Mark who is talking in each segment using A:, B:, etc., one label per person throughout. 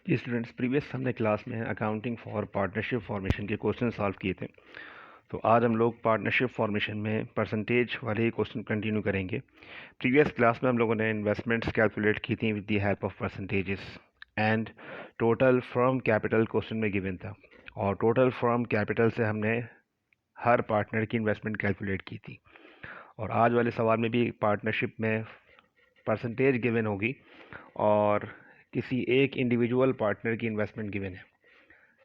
A: जी students, previous हमने class में accounting for partnership formation के क्वेश्चन सॉल्व किए थे। तो आज हम लोग पार्टनरशिप फॉर्मेशन में परसेंटेज वाले ही क्वेश्चन कंटिन्यू करेंगे। प्रीवियस क्लास में हम लोगों ने इन्वेस्टमेंट्स कैलकुलेट की थी with the help of percentages and total firm capital question में गिवन था, और टोटल फर्म कैपिटल से हमने हर पार्टनर की इन्वेस्टमेंट कैलकुलेट की थी। और आज वाले सवाल में भी पार्टनरशिप में परसेंटेज गिवन होगी और किसी एक इंडिविजुअल पार्टनर की इन्वेस्टमेंट गिवन है।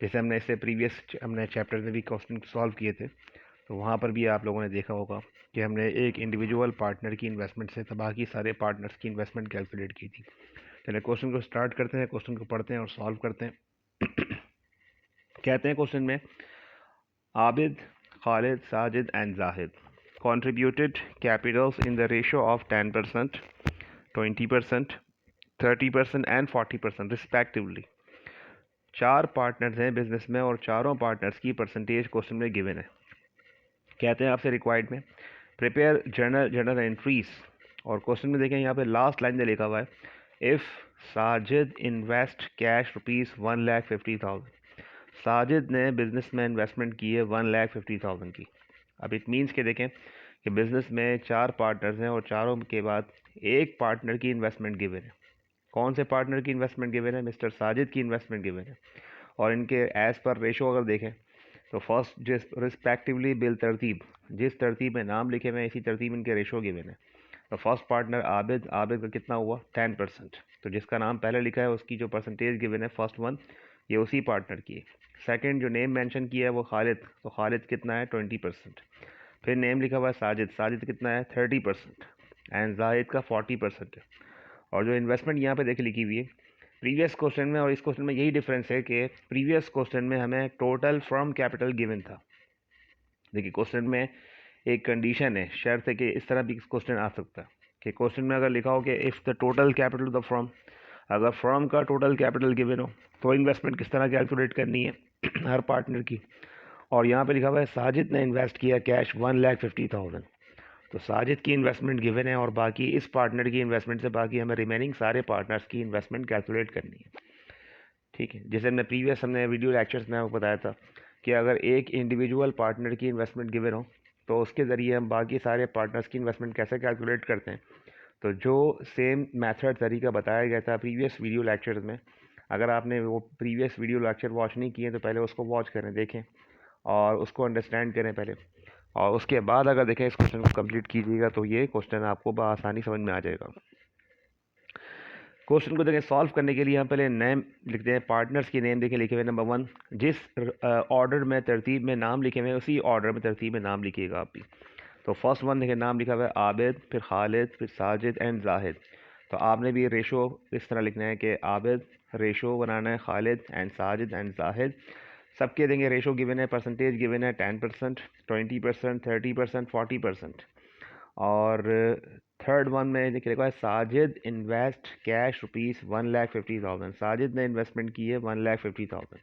A: जैसे हमने इससे प्रीवियस हमने चैप्टर में भी क्वेश्चन सॉल्व किए थे, तो वहाँ पर भी आप लोगों ने देखा होगा कि हमने एक इंडिविजुअल पार्टनर की इन्वेस्टमेंट से बाकी सारे पार्टनर्स की इन्वेस्टमेंट कैलकुलेट की थी। चलिए क्वेश्चन को स्टार्ट करते हैं, क्वेश्चन को पढ़ते हैं और सॉल्व करते हैं। कहते हैं क्वेश्चन में, Abid, Khalid, Sajid and Zahid contributed capitals in the ratio of 10%, 20%, 30% and 40% respectively। चार पार्टनर्स हैं बिजनेस में और चारों पार्टनर्स की परसेंटेज क्वेश्चन में गिवन है। कहते हैं आपसे रिक्वायर्ड में प्रिपेयर जर्नल एंट्रीज, और क्वेश्चन में देखें यहाँ पे लास्ट लाइन में लिखा हुआ है, if Sajid invest cash ₹1,50,000। Sajid ने बिजनेस में इन्वेस्टमेंट की है 1,50,000 की। अब इट मीन्स के देखें कि बिजनेस में चार पार्टनर्स हैं और चारों के बाद एक पार्टनर की इन्वेस्टमेंट गिवन है। कौन से पार्टनर की इन्वेस्टमेंट गिवन है? मिस्टर साजिद की इन्वेस्टमेंट गिवन है। और इनके एज पर रेशो अगर देखें तो फर्स्ट जिस रिस्पेक्टिवली बिल तरतीब, जिस तरतीब में नाम लिखे हुए हैं इसी तरतीब इनके रेशो गिवन है। तो फर्स्ट पार्टनर आबिद, आबिद का कितना हुआ? 10%। तो जिसका नाम पहले लिखा है उसकी जो परसेंटेज गिवन है फर्स्ट वन, ये उसी पार्टनर की है। सेकेंड जो नेम मेंशन किया है वो खालिद, तो खालिद कितना है? 20%। फिर नेम लिखा हुआ है साजिद, साजिद कितना है? 30%। एंड जाहिद का 40% है। और जो इन्वेस्टमेंट यहाँ पे देखिए लिखी हुई है प्रीवियस क्वेश्चन में और इस क्वेश्चन में यही डिफरेंस है कि प्रीवियस क्वेश्चन में हमें टोटल फर्म कैपिटल गिवन था। देखिए क्वेश्चन में एक कंडीशन है, शर्त है कि इस तरह भी क्वेश्चन आ सकता है कि क्वेश्चन में अगर लिखा हो कि if the total capital of the firm, अगर फर्म का टोटल कैपिटल गिवन हो तो इन्वेस्टमेंट किस तरह कैलकुलेट करनी है हर पार्टनर की। और यहाँ पे लिखा हुआ है साजिद ने इन्वेस्ट किया कैश 1,50,000। तो साजिद की इन्वेस्टमेंट गिवन है और बाकी इस पार्टनर की इन्वेस्टमेंट से बाकी हमें रिमेनिंग सारे पार्टनर्स की इन्वेस्टमेंट कैलकुलेट करनी है। ठीक है, जैसे हमने वीडियो लेक्चर्स में आपको बताया था कि अगर एक इंडिविजुअल पार्टनर की इन्वेस्टमेंट गिवन हो तो उसके ज़रिए हम बाकी सारे पार्टनर्स की इन्वेस्टमेंट कैसे कैलकुलेट करते हैं। तो जो सेम मेथड तरीका बताया गया था प्रीवियस वीडियो लेक्चर्स में, अगर आपने वो प्रीवियस वीडियो लेक्चर वॉच नहीं किए तो पहले उसको वॉच करें, देखें और उसको अंडरस्टैंड करें पहले, और उसके बाद अगर देखें इस क्वेश्चन को कंप्लीट कीजिएगा तो ये क्वेश्चन आपको बआसानी समझ में आ जाएगा। क्वेश्चन को देखें सॉल्व करने के लिए हम पहले नेम लिखते हैं, पार्टनर्स की नेम देखें लिखे हुए नंबर 1, जिस ऑर्डर में तरतीब में नाम लिखे हुए हैं उसी ऑर्डर में तरतीब में नाम लिखिएगा आप भी। तो फर्स्ट वन देखें नाम लिखा हुआ है आबिद, फिर खालिद, फिर साजिद एंड जाहिद। तो आपने भी रेशो इस तरह लिखना है कि आबिद रेशो बनाना है खालिद एंड साजिद एंड जाहिद। सबके देंगे रेशो गिवन है, परसेंटेज गिवन है 10%, 20%, 30%, 40%। और थर्ड वन में देखिए लिखा है साजिद इन्वेस्ट कैश ₹1,50,000। साजिद ने इन्वेस्टमेंट की है 1,50,000।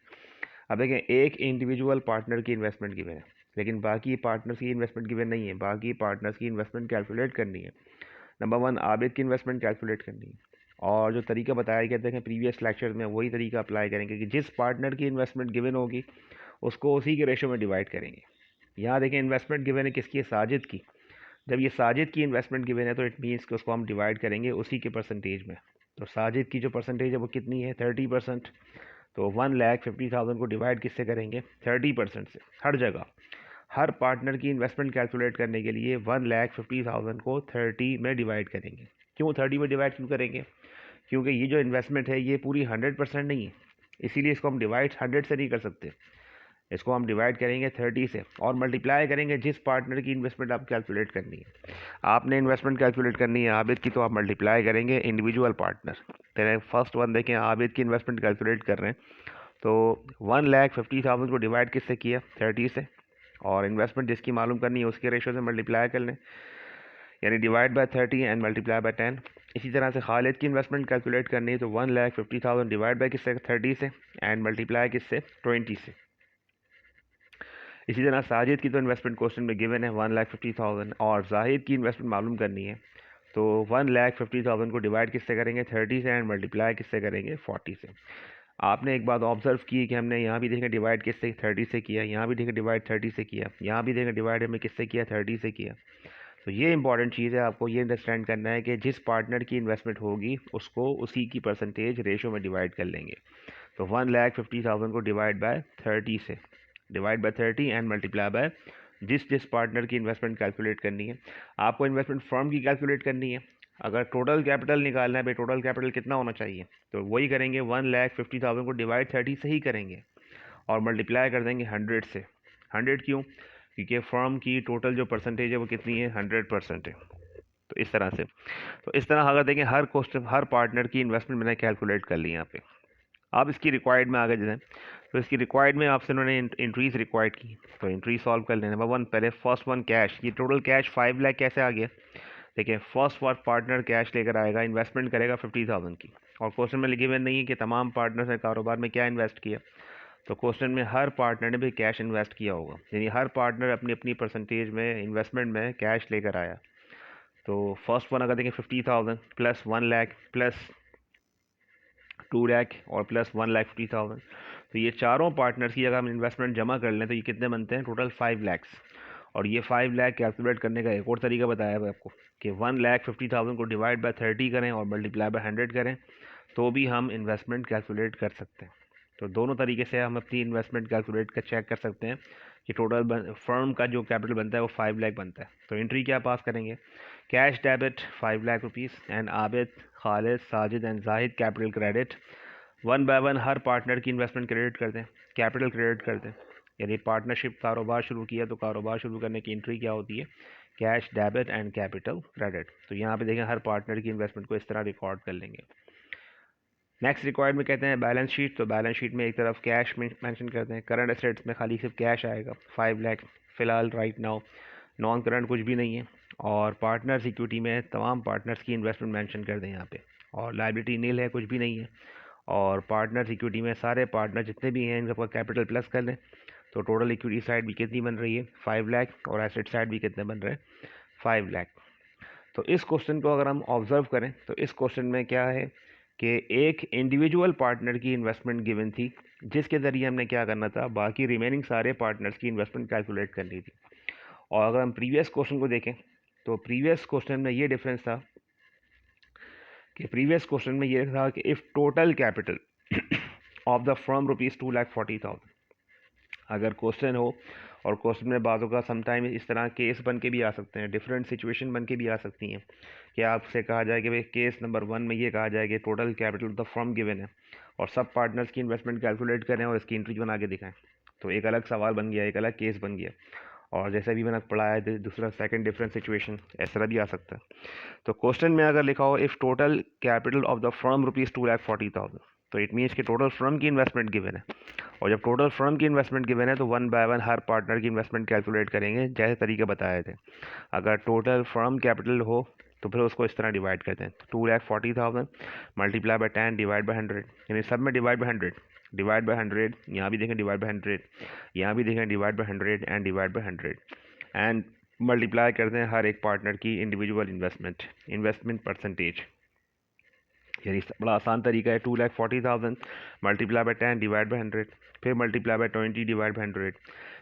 A: अब देखें एक इंडिविजुअल पार्टनर की इन्वेस्टमेंट गिवन है लेकिन बाकी पार्टनर्स की इन्वेस्टमेंट गिवन नहीं है, बाकी पार्टनर्स की इन्वेस्टमेंट कैलकुलेट करनी है। नंबर 1 आबिद की इन्वेस्टमेंट कैलकुलेट करनी है, और जो तरीका बताया गया देखें प्रीवियस लेक्चर में वही तरीका अप्लाई करेंगे कि जिस पार्टनर की इन्वेस्टमेंट गिवन होगी उसको उसी के रेशो में डिवाइड करेंगे। यहाँ देखें इन्वेस्टमेंट गिवन है किसकी है? साजिद की। जब ये साजिद की इन्वेस्टमेंट गिवन है तो इट मीन्स कि उसको हम डिवाइड करेंगे उसी के परसेंटेज में। तो साजिद की जो परसेंटेज है वो कितनी है? 30%। तो 1,50,000 को डिवाइड किससे करेंगे? 30% से। हर जगह हर पार्टनर की इन्वेस्टमेंट कैलकुलेट करने के लिए 1,50,000 को 30 में डिवाइड करेंगे। क्यों 30 में डिवाइड क्यों करेंगे? क्योंकि ये जो इन्वेस्टमेंट है ये पूरी 100% नहीं है, इसीलिए इसको हम डिवाइड 100 से नहीं कर सकते। इसको हम डिवाइड करेंगे 30 से और मल्टीप्लाई करेंगे जिस पार्टनर की इन्वेस्टमेंट आप कैलकुलेट करनी है। आपने इन्वेस्टमेंट कैलकुलेट करनी है आबिद की, तो आप मल्टीप्लाई करेंगे इंडिविजुअल पार्टनर। तेरे फर्स्ट वन देखें आबिद की इन्वेस्टमेंट कैलकुलेट कर रहे हैं, तो 1,50,000 को डिवाइड किससे किया? 30 से, और इन्वेस्टमेंट जिसकी मालूम करनी है उसके रेशो से मल्टीप्लाई कर लें, यानी divide by 30 and multiply by 10। इसी तरह से खालिद की इन्वेस्टमेंट कैलकुलेट करनी है तो 1,50,000 डिवाइड बाय किससे? 30 से, एंड मल्टीप्लाई किससे? 20 से। इसी तरह साजिद की तो इन्वेस्टमेंट क्वेश्चन में गिवन है 1,50,000, और जाहिद की इन्वेस्टमेंट मालूम करनी है तो 1,50,000 को डिवाइड किससे करेंगे? 30 से, एंड मल्टीप्लाई किससे करेंगे? 40 से। आपने एक बात ऑब्जर्व की कि हमने यहाँ भी देखें डिवाइड किससे 30 से किया, यहाँ भी देखें डिवाइड 30 से किया, यहाँ भी देखें डिवाइड हमें किससे किया 30 से किया। तो ये इंपॉर्टेंट चीज़ है, आपको ये अंडरस्टैंड करना है कि जिस पार्टनर की इन्वेस्टमेंट होगी उसको उसी की परसेंटेज रेशो में डिवाइड कर लेंगे। तो 1,50,000 को डिवाइड बाय 30 से, divide by 30 and multiply by जिस पार्टनर की इन्वेस्टमेंट कैलकुलेट करनी है। आपको इन्वेस्टमेंट फर्म की कैलकुलेट करनी है। अगर टोटल कैपिटल निकालना है भाई, टोटल कैपिटल कितना होना चाहिए, तो वही करेंगे 1,50,000 को डिवाइड 30 से ही करेंगे और मल्टीप्लाई कर देंगे 100 से। 100 क्यों? क्योंकि फर्म की टोटल जो परसेंटेज है वो कितनी है, 100% है। तो इस तरह से, तो इस तरह अगर देखें हर क्वेश्चन हर पार्टनर की इन्वेस्टमेंट मैंने कैलकुलेट कर ली यहाँ पे। आप इसकी रिक्वायर्ड में आगे जाएं, तो इसकी रिक्वायर्ड में आपसे उन्होंने एंट्रीज रिक्वायर्ड की, तो एंट्री सॉल्व कर लेना। नंबर वन, पहले फर्स्ट वन कैश, ये टोटल कैश 5 लाख कैसे आ गया? देखिए फर्स्ट वर्क पार्टनर कैश लेकर आएगा, इन्वेस्टमेंट करेगा 50,000 की, और क्वेश्चन में गिवन नहीं है कि तमाम पार्टनर्स ने कारोबार में क्या इन्वेस्ट किया। तो क्वेश्चन में हर पार्टनर ने भी कैश इन्वेस्ट किया होगा, यानी हर पार्टनर अपनी अपनी परसेंटेज में इन्वेस्टमेंट में कैश लेकर आया। तो फर्स्ट वन अगर देखें 50,000 प्लस 1 लाख प्लस 2 लाख और प्लस 1,50,000, तो ये चारों पार्टनर्स की अगर हम इन्वेस्टमेंट जमा कर लें तो ये कितने बनते हैं, टोटल 5 लैक्स। और ये 5 लाख कैलकुलेट करने का एक और तरीका बताया है आपको कि 1,50,000 को डिवाइड बाय 30 करें और मल्टीप्लाई बाय 100 करें तो भी हम इन्वेस्टमेंट कैलकुलेट कर सकते हैं। तो दोनों तरीके से हम अपनी इन्वेस्टमेंट कैलकुलेट कर चेक कर सकते हैं कि टोटल फर्म का जो कैपिटल बनता है वो 5 लाख बनता है। तो एंट्री क्या पास करेंगे, cash debit 5 lakh rupees and Abid, Khalid, Sajid and Zahid capital credit. One by one her partner की इन्वेस्टमेंट क्रेडिट कर दें, कैपिटल क्रेडिट कर दें। यानी पार्टनरशिप कारोबार शुरू किया तो कारोबार शुरू करने की एंट्री क्या होती है, cash debit and capital credit. तो यहाँ पे देखें हर पार्टनर की इन्वेस्टमेंट को इस तरह रिकॉर्ड कर लेंगे। नेक्स्ट रिक्वायर्ड में कहते हैं बैलेंस शीट, तो बैलेंस शीट में एक तरफ कैश मेंशन करते हैं, करंट एसेट्स में खाली सिर्फ कैश आएगा 5 लाख फ़िलहाल राइट नाउ, नॉन करंट कुछ भी नहीं है। और पार्टनर्स इक्विटी में तमाम पार्टनर्स की इन्वेस्टमेंट मेंशन कर दें यहाँ पे, और लाइबिलिटी नील है, कुछ भी नहीं है। और पार्टनर्स इक्विटी में सारे पार्टनर जितने भी हैं इनका कैपिटल प्लस कर लें तो टोटल इक्विटी साइड भी कितनी बन रही है, 5 लाख, और एसेट साइड भी कितने बन रहे हैं, 5 लाख। तो इस क्वेश्चन को अगर हम ऑब्जर्व करें तो इस क्वेश्चन में क्या है कि एक इंडिविजुअल पार्टनर की इन्वेस्टमेंट गिवन थी जिसके ज़रिए हमने क्या करना था, बाकी रिमेनिंग सारे पार्टनर्स की इन्वेस्टमेंट कैलकुलेट करनी थी। और अगर हम प्रीवियस क्वेश्चन को देखें तो प्रीवियस क्वेश्चन में ये डिफरेंस था कि प्रीवियस क्वेश्चन में ये था कि if total capital of the firm rupees 2,40,000, अगर क्वेश्चन हो और क्वेश्चन में बातों का समटाइम इस तरह केस बन के भी आ सकते हैं, डिफरेंट सिचुएशन बन के भी आ सकती हैं कि आपसे कहा जाए कि भाई केस नंबर 1 में ये कहा जाए कि total capital of the firm given है और सब पार्टनर्स की इन्वेस्टमेंट कैलकुलेट करें और इसकी एंट्री बना के दिखाएं, तो एक अलग सवाल बन गया, एक अलग केस बन गया। और जैसे भी मैंने पढ़ाया है दूसरा सेकंड डिफरेंट सिचुएशन इस तरह भी आ सकता है। तो क्वेश्चन में अगर लिखा हो if total capital of the firm rupees 2,40,000, तो इट मीन्स कि टोटल फर्म की इन्वेस्टमेंट गिवन है, और जब टोटल फर्म की इन्वेस्टमेंट गिवन है तो one by one her partner की इन्वेस्टमेंट कैलकुलेट करेंगे जैसे तरीके बताए थे। अगर टोटल फर्म कैपिटल हो तो फिर उसको इस तरह डिवाइड करते हैं, 2,40,000 मल्टीप्लाई बाय 10 डिवाइड बाय 100, यानी सब में डिवाइड बाय 100, डिवाइड बाय 100, यहाँ भी देखें डिवाइड बाय 100, यहाँ भी देखें divide by 100 and divide by 100 and multiply करते हैं हर एक पार्टनर की इंडिविजुअल इन्वेस्टमेंट परसेंटेज। यानी बड़ा आसान तरीका है, 2,40,000 मल्टीप्लाई बाय 10 डिवाइड बाय 100, फिर मल्टीप्लाई बाय 20 डिवाइड बाय 100,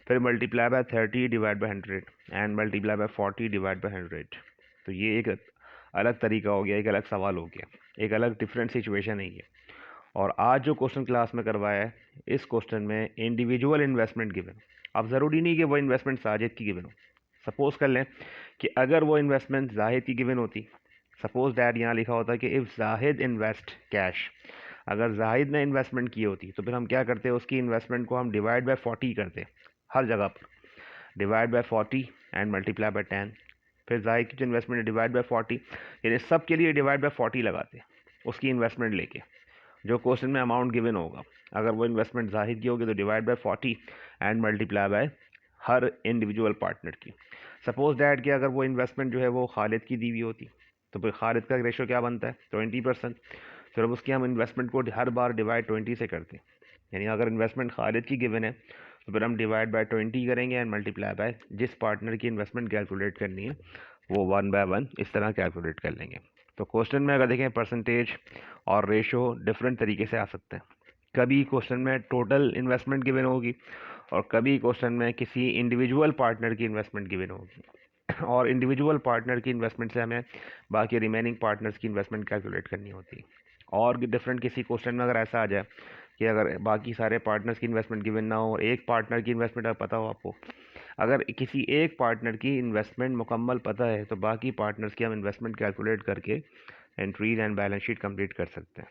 A: फिर multiply by 30 divide by 100 and multiply by 40 divide by 100। तो ये एक अलग तरीका हो गया, एक अलग सवाल हो गया, एक अलग डिफरेंट सिचुएशन है ये। और आज जो क्वेश्चन क्लास में करवाया है इस क्वेश्चन में इंडिविजुअल इन्वेस्टमेंट गिवन। अब ज़रूरी नहीं कि वो इन्वेस्टमेंट साजिद की गिवन हो, सपोज़ कर लें कि अगर वो इन्वेस्टमेंट जाहिद की गिवन होती, सपोज डैट यहाँ लिखा होता है कि इफ़ जाहिद इन्वेस्ट कैश, अगर जाहिद ने इन्वेस्टमेंट की होती तो फिर हम क्या करते, उसकी इन्वेस्टमेंट को हम डिवाइड बाय 40 करते, हर जगह पर divide by 40 and multiply by 10, फिर जाहिद की जो इन्वेस्टमेंट है डिवाइड बाय 40, यानी सब के लिए डिवाइड बाय 40 लगाते उसकी इन्वेस्टमेंट लेके, जो क्वेश्चन में अमाउंट गिवन होगा। अगर वो इन्वेस्टमेंट जाहिद की होगी तो divide by 40 and multiply by her individual partner की। सपोज डैट कि अगर वो इन्वेस्टमेंट जो है वो खालिद की दी हुई होती तो फिर खालिद का रेशो क्या बनता है, 20%। फिर अब उसकी हम इन्वेस्टमेंट को हर बार डिवाइड 20 से करते हैं, यानी अगर इन्वेस्टमेंट खालिद की गिवन है तो फिर हम डिवाइड बाय 20 करेंगे एंड मल्टीप्लाई बाय जिस पार्टनर की इन्वेस्टमेंट कैलकुलेट करनी है वो वन बाय वन इस तरह कैलकुलेट कर लेंगे। तो क्वेश्चन में अगर देखें परसेंटेज और रेशो डिफरेंट तरीके से आ सकते हैं। कभी क्वेश्चन में टोटल इन्वेस्टमेंट गिवन होगी और कभी क्वेश्चन में किसी इंडिविजुअल पार्टनर की इन्वेस्टमेंट गिवन होगी और इंडिविजुअल पार्टनर की इन्वेस्टमेंट से हमें बाकी रिमेनिंग पार्टनर्स की इन्वेस्टमेंट कैलकुलेट करनी होती है। और डिफरेंट किसी क्वेश्चन में अगर ऐसा आ जाए कि अगर बाकी सारे पार्टनर्स की इन्वेस्टमेंट गिवन ना हो और एक पार्टनर की इन्वेस्टमेंट पता हो आपको, अगर किसी एक पार्टनर की इन्वेस्टमेंट मुकम्मल पता है तो बाकी पार्टनर्स की हम इन्वेस्टमेंट कैलकुलेट करके entries and balance sheet complete कर सकते हैं।